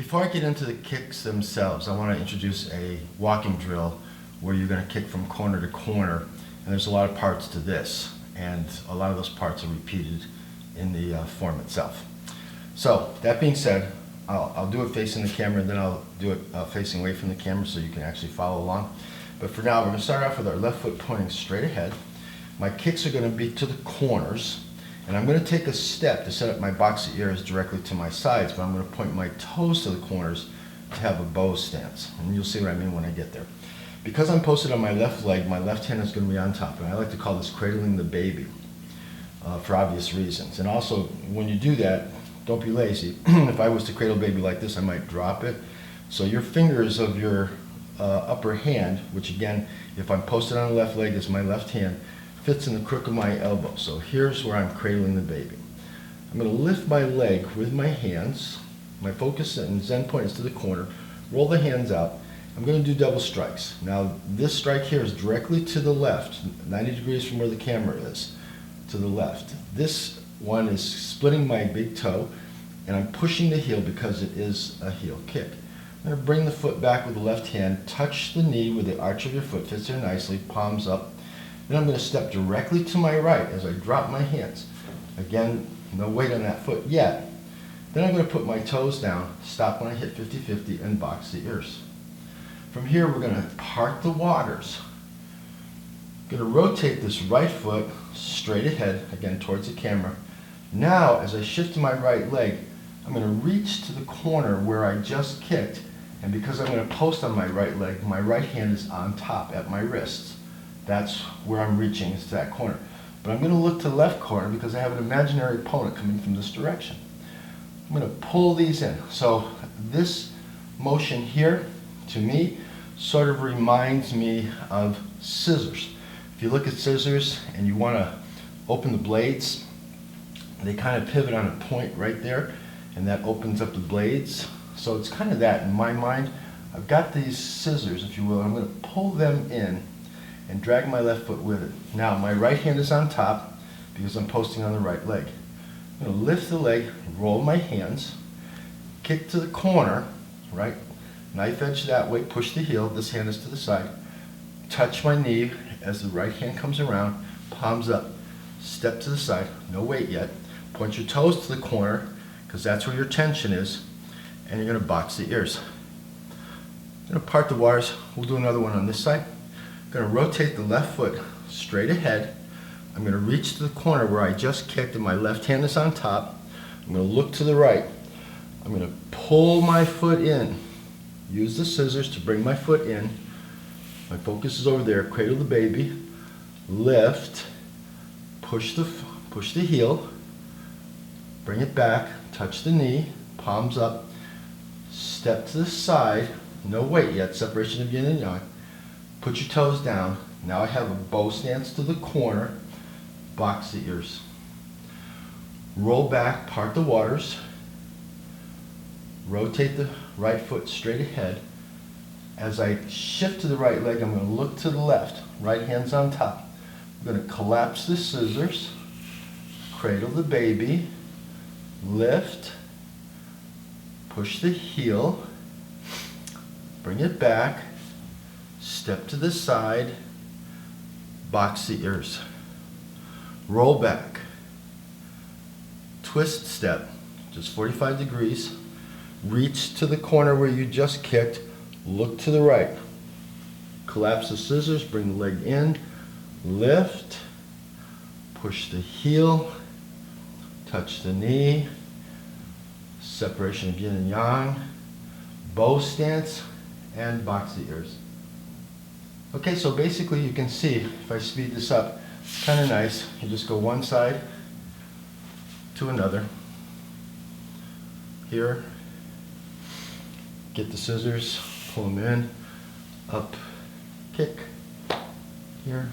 Before I get into the kicks themselves, I want to introduce a walking drill where you're going to kick from corner to corner, and there's a lot of parts to this, and a lot of those parts are repeated in the form itself. So, that being said, I'll do it facing the camera, and then I'll do it facing away from the camera so you can actually follow along. But for now, we're going to start off with our left foot pointing straight ahead. My kicks are going to be to the corners, and I'm going to take a step to set up my boxy ears directly to my sides, but I'm going to point my toes to the corners to have a bow stance, and you'll see what I mean when I get there. Because I'm posted on my left leg, my left hand is going to be on top, and I like to call this cradling the baby for obvious reasons. And also, when you do that, don't be lazy. If I was to cradle baby like this, I might drop it. So your fingers of your upper hand, which again, if I'm posted on the left leg, is my left hand, fits in the crook of my elbow. So here's where I'm cradling the baby. I'm going to lift my leg with my hands. My focus and Zen point is to the corner. Roll the hands out. I'm going to do double strikes. Now this strike here is directly to the left, 90 degrees from where the camera is, to the left. This one is splitting my big toe, and I'm pushing the heel because it is a heel kick. I'm going to bring the foot back with the left hand, touch the knee with the arch of your foot, fits there nicely, palms up. Then I'm going to step directly to my right as I drop my hands. Again, no weight on that foot yet. Then I'm going to put my toes down, stop when I hit 50-50, and box the ears. From here, we're going to part the waters. I'm going to rotate this right foot straight ahead, again towards the camera. Now, as I shift to my right leg, I'm going to reach to the corner where I just kicked, and because I'm going to post on my right leg, my right hand is on top at my wrists. That's where I'm reaching, is to that corner. But I'm going to look to the left corner because I have an imaginary opponent coming from this direction. I'm going to pull these in. So this motion here, to me, sort of reminds me of scissors. If you look at scissors and you want to open the blades, they kind of pivot on a point right there, and that opens up the blades. So it's kind of that in my mind. I've got these scissors, if you will. I'm going to pull them in and drag my left foot with it. Now my right hand is on top because I'm posting on the right leg. I'm going to lift the leg, roll my hands, kick to the corner, right? Knife edge that way, push the heel, this hand is to the side. Touch my knee as the right hand comes around, palms up. Step to the side, no weight yet. Point your toes to the corner, because that's where your tension is, and you're going to box the ears. I'm going to part the waters. We'll do another one on this side. I'm going to rotate the left foot straight ahead. I'm going to reach to the corner where I just kicked, and my left hand is on top. I'm going to look to the right. I'm going to pull my foot in. Use the scissors to bring my foot in. My focus is over there. Cradle the baby. Lift. Push the heel, bring it back, touch the knee, palms up, step to the side, no weight yet, separation of yin and yang. Put your toes down. Now I have a bow stance to the corner, box the ears. Roll back, part the waters, rotate the right foot straight ahead. As I shift to the right leg, I'm going to look to the left, right hand's on top. I'm going to collapse the scissors, cradle the baby, lift, push the heel, bring it back, step to the side, box the ears. Roll back, twist step, just 45 degrees, reach to the corner where you just kicked, look to the right, collapse the scissors, bring the leg in, lift, push the heel, touch the knee, separation of yin and yang, bow stance, and box the ears. Okay, so basically you can see, if I speed this up, it's kind of nice. You just go one side to another. Here, get the scissors, pull them in, up, kick, here.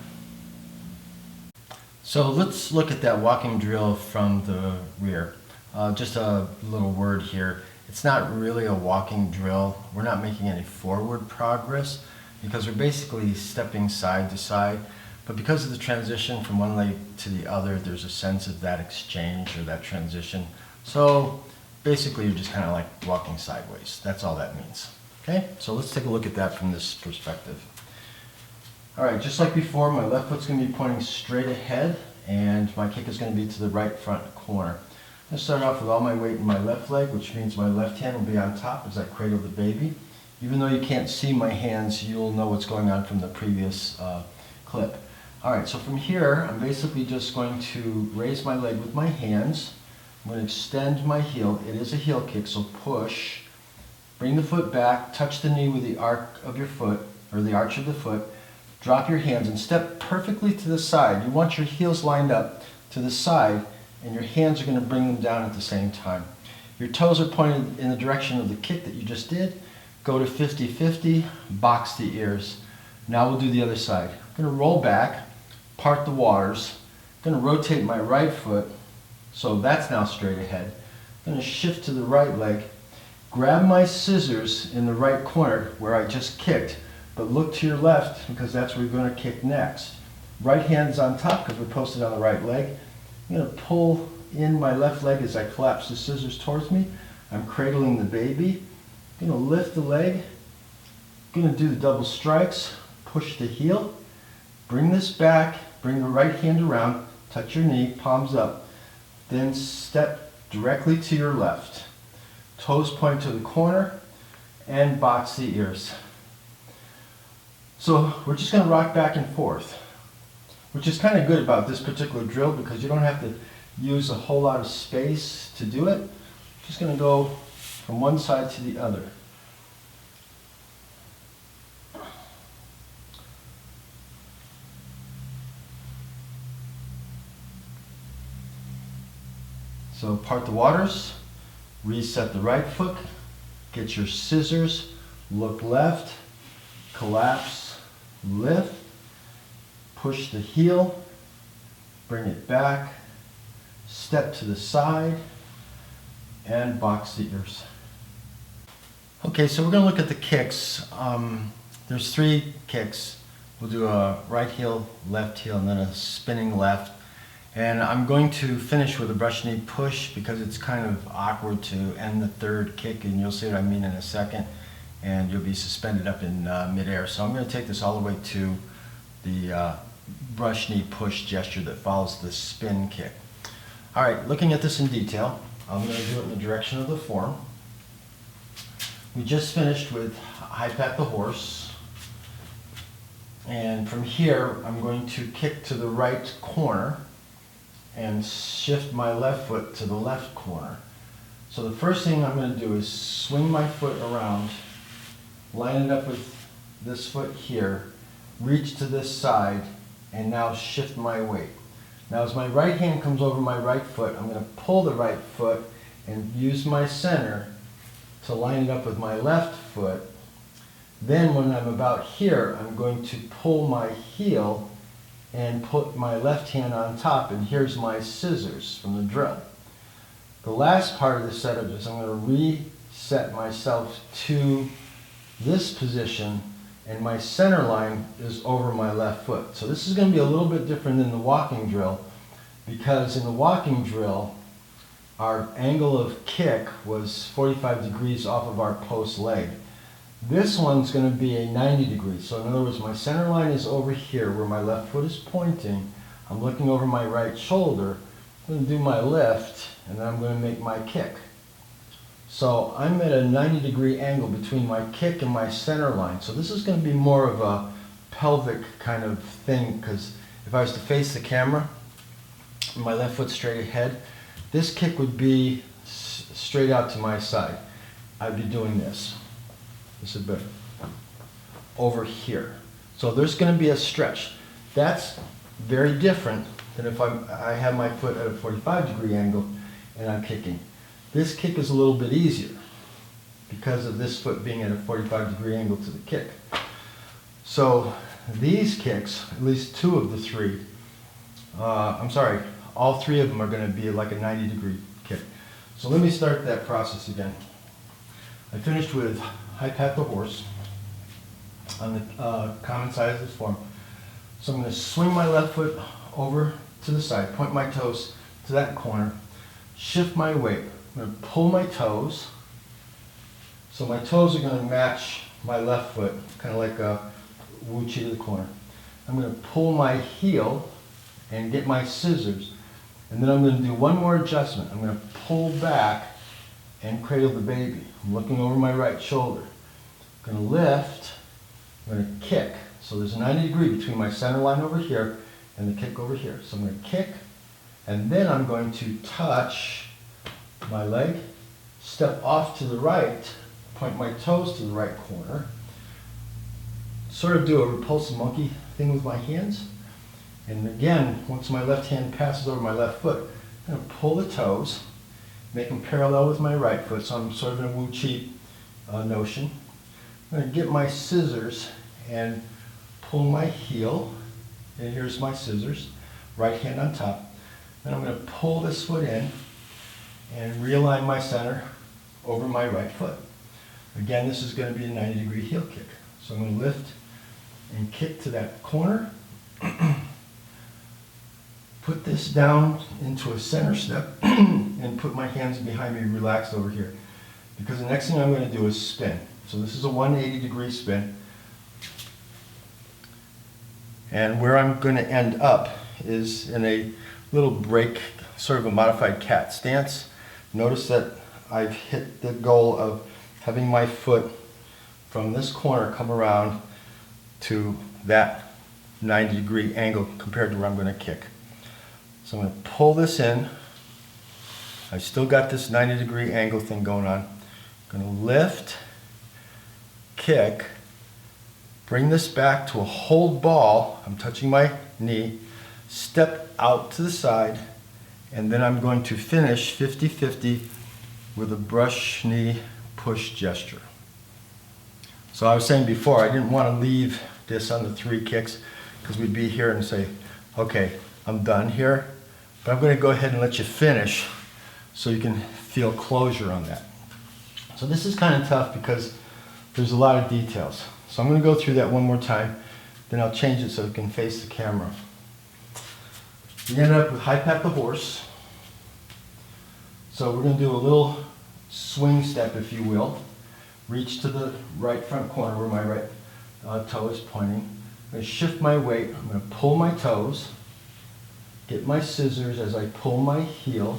So let's look at that walking drill from the rear. Just a little word here. It's not really a walking drill. We're not making any forward progress because we're basically stepping side to side. But because of the transition from one leg to the other, there's a sense of that exchange or that transition. So basically you're just kind of like walking sideways. That's all that means. Okay, so let's take a look at that from this perspective. All right, just like before, my left foot's going to be pointing straight ahead, and my kick is going to be to the right front corner. I'm going to start off with all my weight in my left leg, which means my left hand will be on top as I cradle the baby. Even though you can't see my hands, you'll know what's going on from the previous clip. All right, so from here, I'm basically just going to raise my leg with my hands. I'm going to extend my heel. It is a heel kick, so push. Bring the foot back, touch the knee with the arc of your foot, or the arch of the foot. Drop your hands and step perfectly to the side. You want your heels lined up to the side, and your hands are going to bring them down at the same time. Your toes are pointed in the direction of the kick that you just did. Go to 50-50, box the ears. Now we'll do the other side. I'm going to roll back, part the waters. I'm going to rotate my right foot, so that's now straight ahead. I'm going to shift to the right leg, grab my scissors in the right corner where I just kicked, but look to your left because that's where you're going to kick next. Right hand's on top because we're posted on the right leg. I'm going to pull in my left leg as I collapse the scissors towards me. I'm cradling the baby. I'm going to lift the leg. I'm going to do the double strikes, push the heel, bring this back, bring the right hand around, touch your knee, palms up, then step directly to your left. Toes point to the corner and box the ears. So we're just going to rock back and forth, which is kind of good about this particular drill because you don't have to use a whole lot of space to do it. Just going to go from one side to the other. So part the waters, reset the right foot, get your scissors, look left, collapse, lift, push the heel, bring it back, step to the side, and box the ears. Okay, so we're going to look at the kicks. There's 3 kicks. We'll do a right heel, left heel, and then a spinning left. And I'm going to finish with a brush knee push because it's kind of awkward to end the 3rd kick, and you'll see what I mean in a second. And you'll be suspended up in midair. So I'm going to take this all the way to the brush knee push gesture that follows the spin kick. All right, looking at this in detail, I'm going to do it in the direction of the form. We just finished with high pat the horse. And from here, I'm going to kick to the right corner and shift my left foot to the left corner. So the first thing I'm going to do is swing my foot around, line it up with this foot here, reach to this side, and now shift my weight. Now as my right hand comes over my right foot, I'm going to pull the right foot and use my center to line it up with my left foot. Then when I'm about here, I'm going to pull my heel and put my left hand on top, and here's my scissors from the drill. The last part of the setup is I'm going to reset myself to this position, and my center line is over my left foot. So this is going to be a little bit different than the walking drill, because in the walking drill, our angle of kick was 45 degrees off of our post leg. This one's going to be a 90 degrees. So in other words, my center line is over here where my left foot is pointing. I'm looking over my right shoulder. I'm going to do my lift, and then I'm going to make my kick. So I'm at a 90 degree angle between my kick and my center line. So this is going to be more of a pelvic kind of thing, because if I was to face the camera, my left foot straight ahead, this kick would be straight out to my side. I'd be doing this. This is a bit over here. So there's going to be a stretch. That's very different than if I have my foot at a 45 degree angle and I'm kicking. This kick is a little bit easier because of this foot being at a 45 degree angle to the kick. So these kicks, at least 2 of the 3, all 3 of them are going to be like a 90 degree kick. So let me start that process again. I finished with high pat the horse on the common side of this form. So I'm going to swing my left foot over to the side, point my toes to that corner, shift my weight, I'm going to pull my toes. So my toes are going to match my left foot, kind of like a Wu Chi to the corner. I'm going to pull my heel and get my scissors. And then I'm going to do one more adjustment. I'm going to pull back and cradle the baby. I'm looking over my right shoulder. I'm going to lift. I'm going to kick. So there's a 90 degree between my center line over here and the kick over here. So I'm going to kick, and then I'm going to touch my leg, step off to the right, point my toes to the right corner, sort of do a repulsive monkey thing with my hands. And again, once my left hand passes over my left foot, I'm going to pull the toes, make them parallel with my right foot, so I'm sort of in a Wu Chi notion. I'm going to get my scissors and pull my heel, and here's my scissors, right hand on top. Then I'm going to pull this foot in and realign my center over my right foot. Again, this is going to be a 90 degree heel kick. So I'm going to lift and kick to that corner. Put this down into a center step and put my hands behind me relaxed over here. Because the next thing I'm going to do is spin. So this is a 180 degree spin. And where I'm going to end up is in a little break, sort of a modified cat stance. Notice that I've hit the goal of having my foot from this corner come around to that 90 degree angle compared to where I'm going to kick. So I'm going to pull this in. I've still got this 90 degree angle thing going on. I'm going to lift, kick, bring this back to a hold ball. I'm touching my knee, step out to the side, and then I'm going to finish 50-50 with a brush knee push gesture. So I was saying before, I didn't want to leave this on the 3 kicks because we'd be here and say, okay, I'm done here. But I'm going to go ahead and let you finish so you can feel closure on that. So this is kind of tough because there's a lot of details. So I'm going to go through that one more time, then I'll change it so it can face the camera. We end up with high pat the horse. So we're going to do a little swing step, if you will. Reach to the right front corner where my right toe is pointing. I'm going to shift my weight. I'm going to pull my toes, get my scissors as I pull my heel,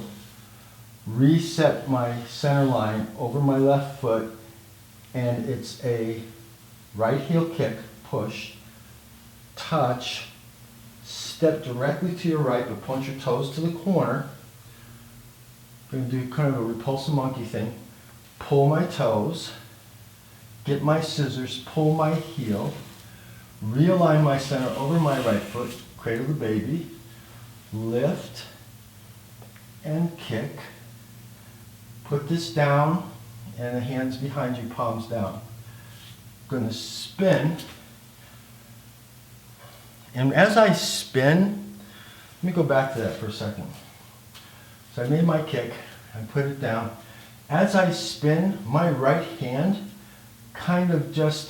reset my center line over my left foot, and it's a right heel kick, push, touch, step directly to your right, but point your toes to the corner. I'm going to do kind of a repulsive monkey thing. Pull my toes, get my scissors, pull my heel, realign my center over my right foot, cradle the baby, lift and kick. Put this down and the hands behind you, palms down. I'm going to spin. And as I spin, let me go back to that for a second. So I made my kick, I put it down. As I spin, my right hand kind of just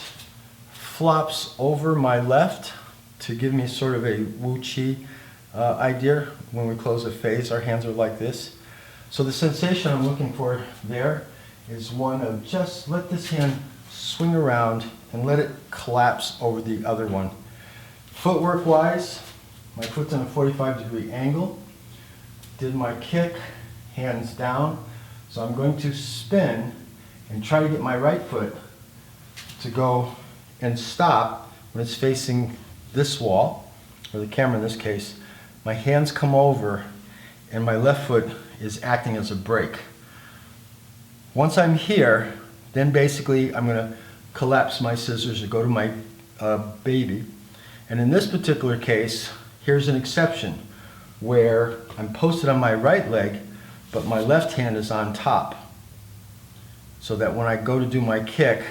flops over my left to give me sort of a Wu Chi idea. When we close a phase, our hands are like this. So the sensation I'm looking for there is one of just let this hand swing around and let it collapse over the other one. Footwork wise, my foot's in a 45-degree angle. Did my kick, hands down. So I'm going to spin and try to get my right foot to go and stop when it's facing this wall, or the camera in this case. My hands come over and my left foot is acting as a brake. Once I'm here, then basically I'm going to collapse my scissors and go to my baby. And in this particular case, here's an exception where I'm posted on my right leg, but my left hand is on top. So that when I go to do my kick,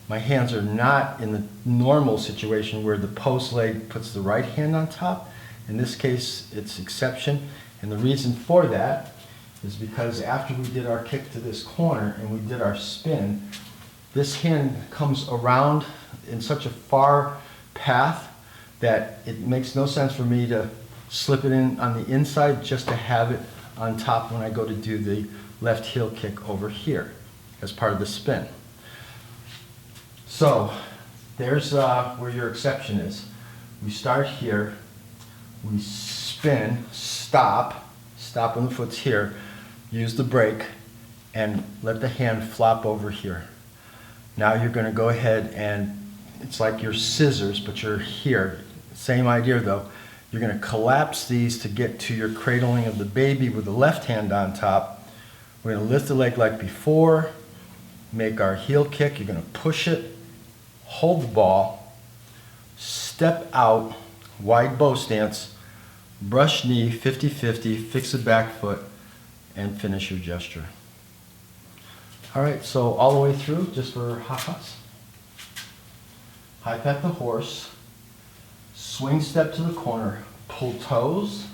my hands are not in the normal situation where the post leg puts the right hand on top. In this case, it's exception. And the reason for that is because after we did our kick to this corner and we did our spin, this hand comes around in such a far path that it makes no sense for me to slip it in on the inside just to have it on top when I go to do the left heel kick over here as part of the spin. So there's where your exception is. We start here, we spin, stop when the foot's here, use the brake, and let the hand flop over here. Now you're going to go ahead and, it's like your scissors, but you're here. Same idea though. You're going to collapse these to get to your cradling of the baby with the left hand on top. We're going to lift the leg like before, make our heel kick. You're going to push it, hold the ball, step out, wide bow stance, brush knee, 50-50, fix the back foot, and finish your gesture. All right, so all the way through, just for ha-has. High pat the horse, swing step to the corner, pull toes,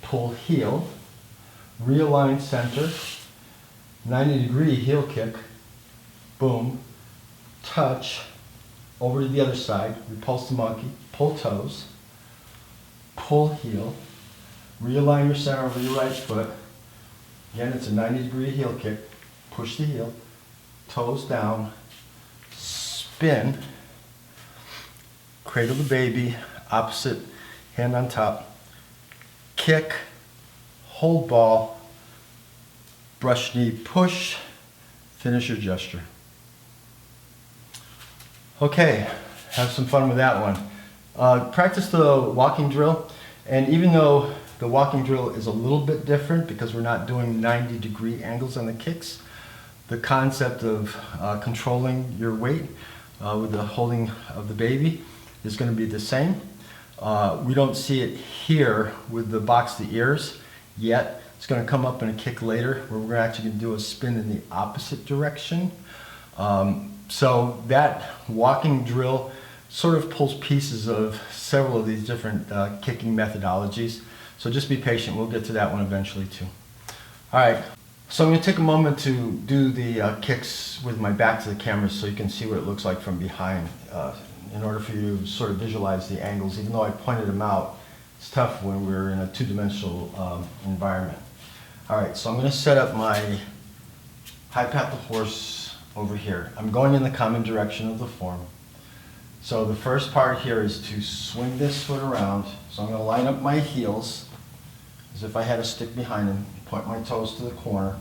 pull heel, realign center, 90-degree heel kick, boom, touch, over to the other side, repulse the monkey, pull toes, pull heel, realign your center over your right foot. Again, it's a 90-degree heel kick, push the heel, toes down, spin, cradle the baby, opposite hand on top, kick, hold ball, brush knee, push, finish your gesture. Okay, have some fun with that one. Practice the walking drill, and even though the walking drill is a little bit different because we're not doing 90-degree angles on the kicks, the concept of controlling your weight with the holding of the baby is going to be the same. We don't see it here with the box the ears yet. It's going to come up in a kick later where we're actually going to do a spin in the opposite direction. So that walking drill sort of pulls pieces of several of these different kicking methodologies. So just be patient, we'll get to that one eventually too. All right, so I'm going to take a moment to do the kicks with my back to the camera so you can see what it looks like from behind. In order for you to sort of visualize the angles, even though I pointed them out, it's tough when we're in a two-dimensional environment. All right, so I'm going to set up my high pat the horse over here. I'm going in the common direction of the form. So the first part here is to swing this foot around. So I'm going to line up my heels as if I had a stick behind them, point my toes to the corner.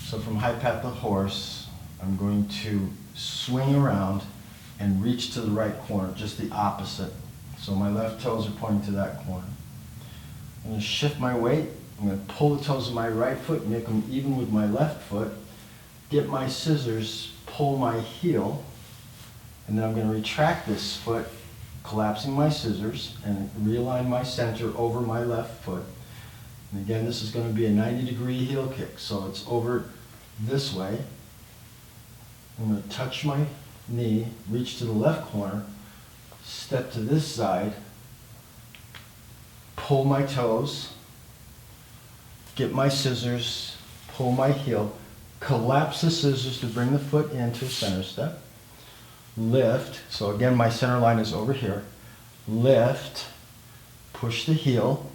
So from high pat the horse, I'm going to swing around and reach to the right corner, just the opposite. So my left toes are pointing to that corner. I'm going to shift my weight. I'm going to pull the toes of my right foot, make them even with my left foot, get my scissors, pull my heel, and then I'm going to retract this foot, collapsing my scissors, and realign my center over my left foot. And again, this is going to be a 90-degree heel kick, so it's over this way. I'm going to touch my knee, reach to the left corner, step to this side, pull my toes, get my scissors, pull my heel, collapse the scissors to bring the foot into a center step, lift, so again my center line is over here, lift, push the heel,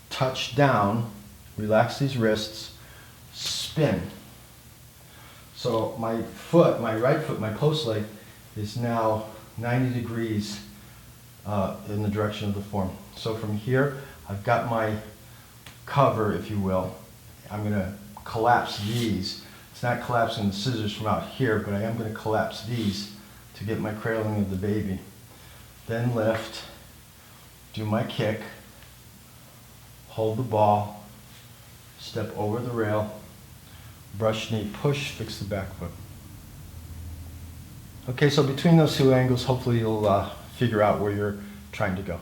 touch down, relax these wrists, spin. So my foot, my right foot, my post leg is now 90 degrees in the direction of the form. So from here, I've got my cover, if you will. I'm going to collapse these. It's not collapsing the scissors from out here, but I am going to collapse these to get my cradling of the baby. Then lift, do my kick, hold the ball, step over the rail, brush knee, push, fix the back foot. Okay, so between those two angles, hopefully you'll figure out where you're trying to go.